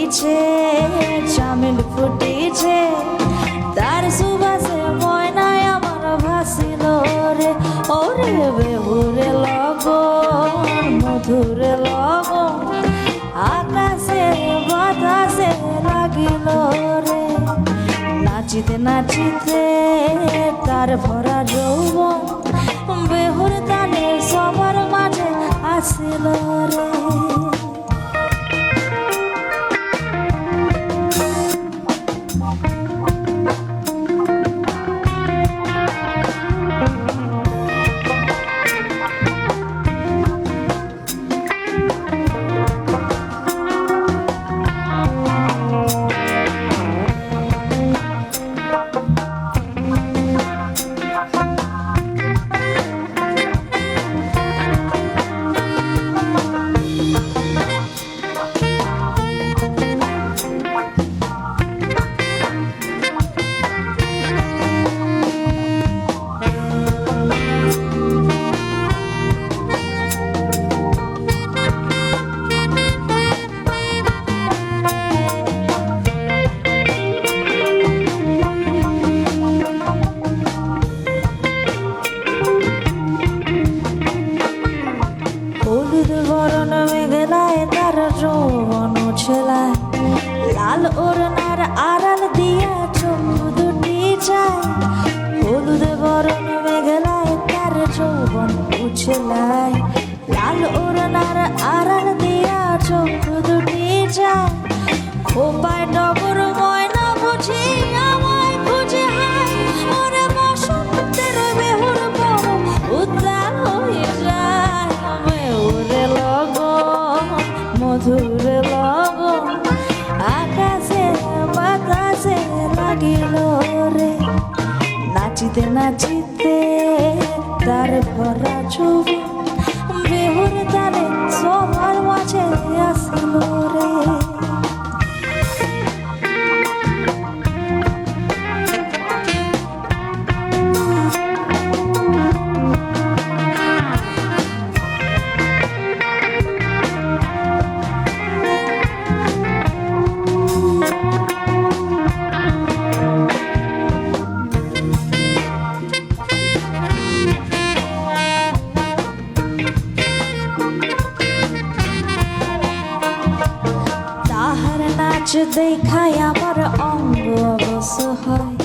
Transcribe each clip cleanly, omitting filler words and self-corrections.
ফুটিছে, চামেল ফুটিছে, তার সুবাসে ময়নায় আমার ভাসিল রে। ওরে বেহুরে লগন, মধুরে লগন, আকাশে বাতাসে লাগিল রে। নাচিতে নাচিতে তার ভরা যৌবন, বেহুর তালে সবার মাঝে আসিল রে। যৌবন ছেলায় লাল ওড়নার আড়াল দিয়া চোখ দুটি যায়। হলুদ বরণ মেঘলায় তার যৌবন উছলায়, লাল ওড়নার আড়াল দিয়া চোখ দুটি যায়। খোপায় ডবর ময়না বুঝি আমায় খুঁজে হায়, ওরে বসন্তের বেহুর বড় উদ্যান হয়ে যায়। বেহুরে লগন, মধুরে লগন, আকাশে বাতাসে লাগিল রে। নাচিতে নাচিতে তার ভরা যৌবন, বেহুর তালে সবার মাঝে আসিল রে। নাচ দেখায় আমার অঙ্গ অবশ হয়,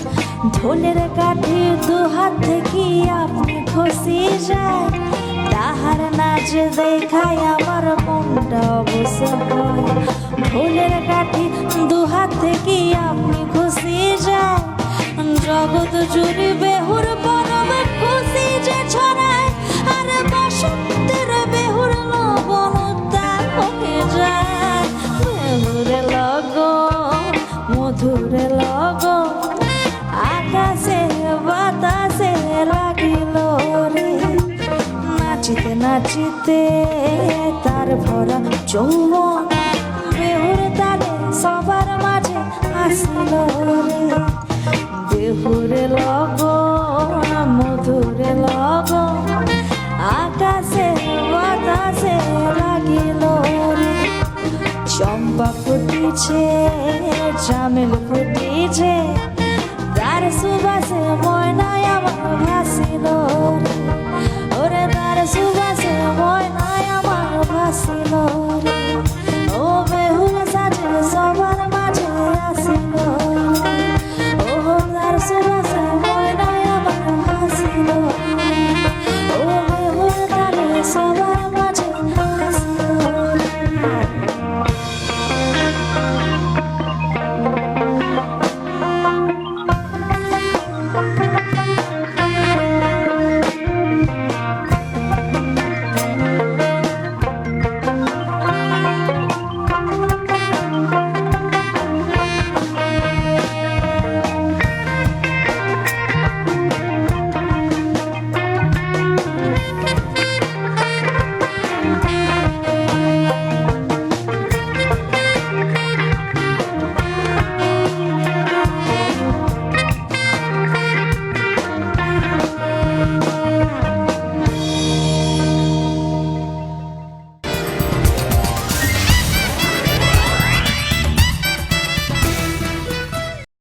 ঢোলের কাঠি দু হাত থেকে আপনি খসে যায়। তাহার নাচ দেখায় আমার মনটা অবশ হয়, ঢোলের কাঠি দু হাত থেকে আপনি খসে যায়। জগৎ জুড়ে বেহুর পরবে খুশি যে ছড়ায়, আর বসন্তের বেহুর লবণ উদ্যান হয়ে যায়। বেহুরে লগন, মধুরে লগন, আকাশে বাতাসে লাগিল রে। নাচিতে নাচিতে তার ভরা যৌবন, বেহুর তালে সবার মাঝে আসিল রে। বেহুরে লগন, মধুরে লগন, আকাশে বাতাসে লাগিল রে। চম্পা ফুটিছে, চামেল ফুটিছে, তার সুবাসে ময়নায় আমার ভাসিল রে। ওরে তার সুবাসে ময়নায় আমার ভাসিল রে। ও বেহুর সাজে সবার মাঝে আসিল রে। ও তার সুবাসে ময়নায় আমার ভাসিল রে। ও বেহুর তালে সবার মাঝে আসিল রে।